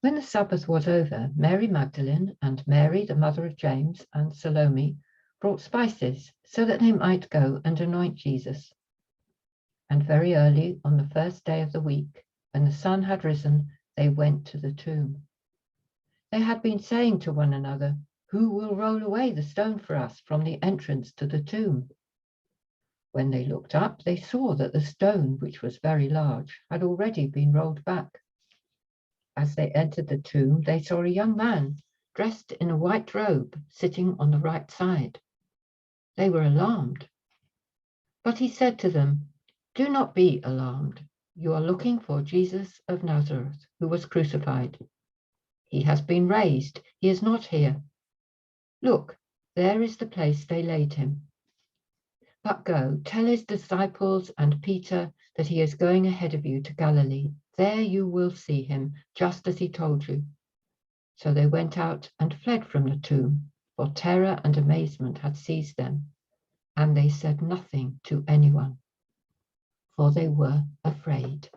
When the Sabbath was over, Mary Magdalene and Mary, the mother of James, and Salome brought spices so that they might go and anoint Jesus. And very early on the first day of the week, when the sun had risen, they went to the tomb. They had been saying to one another, "Who will roll away the stone for us from the entrance to the tomb?" When they looked up, they saw that the stone, which was very large, had already been rolled back. As they entered the tomb, they saw a young man dressed in a white robe sitting on the right side. They were alarmed. But he said to them, "Do not be alarmed. You are looking for Jesus of Nazareth, who was crucified. He has been raised. He is not here. Look, there is the place they laid him. But go, tell his disciples and Peter that he is going ahead of you to Galilee. There you will see him, just as he told you." So they went out and fled from the tomb, for terror and amazement had seized them, and they said nothing to anyone, for they were afraid.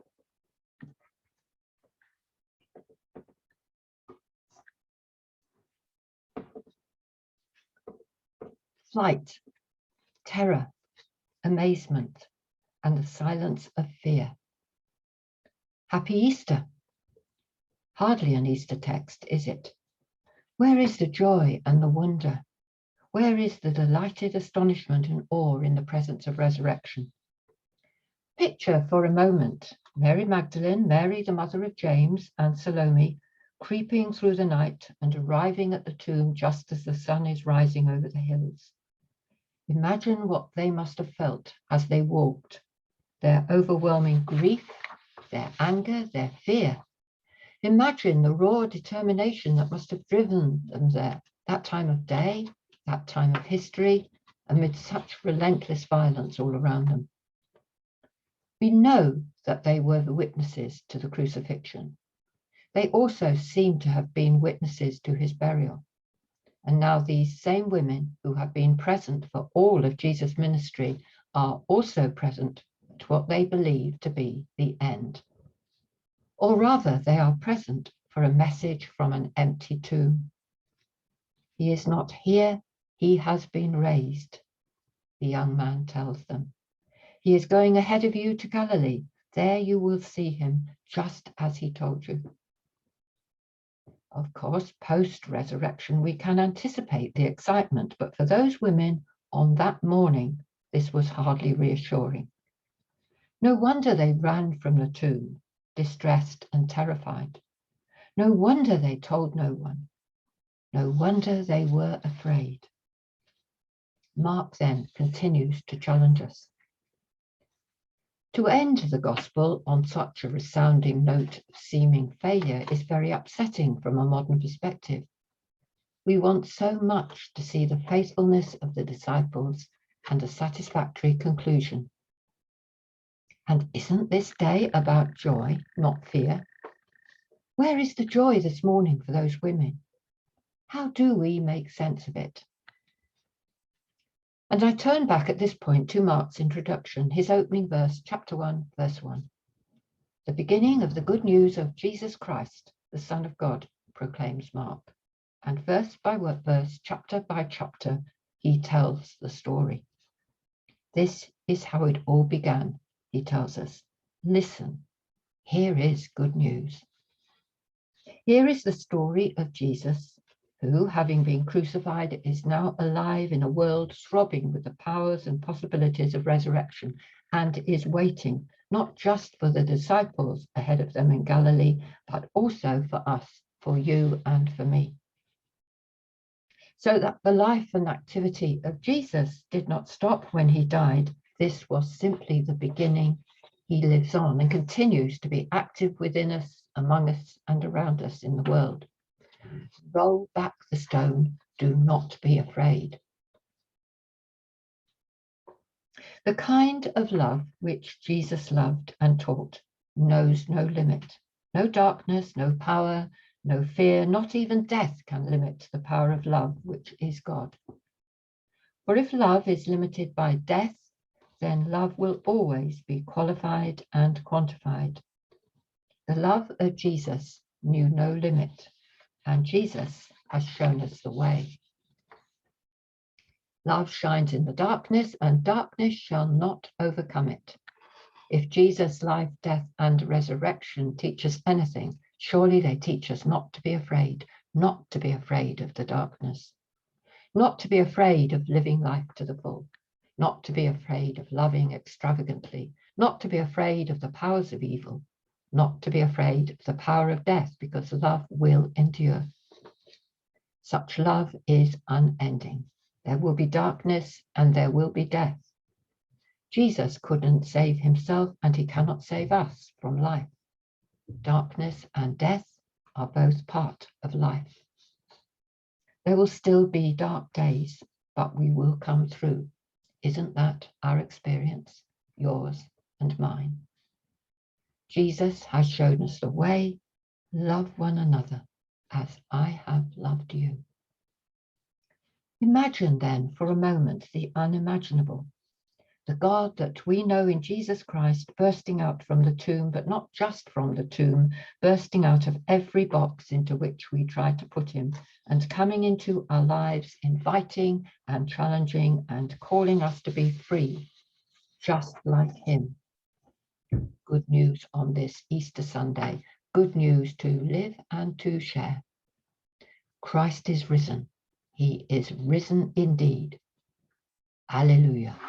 Flight, terror, amazement, and the silence of fear. Happy Easter. Hardly an Easter text, is it? Where is the joy and the wonder? Where is the delighted astonishment and awe in the presence of resurrection? Picture for a moment Mary Magdalene, Mary the mother of James, and Salome creeping through the night and arriving at the tomb just as the sun is rising over the hills. Imagine what they must have felt as they walked, their overwhelming grief, their anger, their fear. Imagine the raw determination that must have driven them there, that time of day, that time of history, amid such relentless violence all around them. We know that they were the witnesses to the crucifixion. They also seem to have been witnesses to his burial. And now these same women who have been present for all of Jesus' ministry are also present to what they believe to be the end. Or rather, they are present for a message from an empty tomb. He is not here, he has been raised, the young man tells them. He is going ahead of you to Galilee. There you will see him, just as he told you. Of course, post-resurrection, we can anticipate the excitement, but for those women on that morning, this was hardly reassuring. No wonder they ran from the tomb, distressed and terrified. No wonder they told no one. No wonder they were afraid. Mark then continues to challenge us. To end the gospel on such a resounding note of seeming failure is very upsetting from a modern perspective. We want so much to see the faithfulness of the disciples and a satisfactory conclusion. And isn't this day about joy, not fear? Where is the joy this morning for those women? How do we make sense of it? And I turn back at this point to Mark's introduction, his opening verse, chapter 1, verse 1. The beginning of the good news of Jesus Christ, the Son of God, proclaims Mark. And verse by verse, chapter by chapter, he tells the story. This is how it all began, he tells us. Listen, here is good news. Here is the story of Jesus, who, having been crucified, is now alive in a world throbbing with the powers and possibilities of resurrection, and is waiting not just for the disciples ahead of them in Galilee, but also for us, for you and for me. So that the life and activity of Jesus did not stop when he died. This was simply the beginning. He lives on and continues to be active within us, among us, and around us in the world. Roll back the stone, do not be afraid. The kind of love which Jesus loved and taught knows no limit. No darkness, no power, no fear, not even death can limit the power of love, which is God. For if love is limited by death, then love will always be qualified and quantified. The love of Jesus knew no limit, and Jesus has shown us the way. Love shines in the darkness, and darkness shall not overcome it. If Jesus' life, death, and resurrection teach us anything, surely they teach us not to be afraid, not to be afraid of the darkness, not to be afraid of living life to the full, not to be afraid of loving extravagantly, not to be afraid of the powers of evil, not to be afraid of the power of death, because love will endure. Such love is unending. There will be darkness and there will be death. Jesus couldn't save himself, and he cannot save us from life. Darkness and death are both part of life. There will still be dark days, but we will come through. Isn't that our experience, yours and mine? Jesus has shown us the way. Love one another as I have loved you. Imagine then for a moment the unimaginable. The God that we know in Jesus Christ bursting out from the tomb, but not just from the tomb, bursting out of every box into which we try to put him, and coming into our lives, inviting and challenging and calling us to be free, just like him. Good news on this Easter Sunday, good news to live and to share. Christ is risen. He is risen indeed. Alleluia.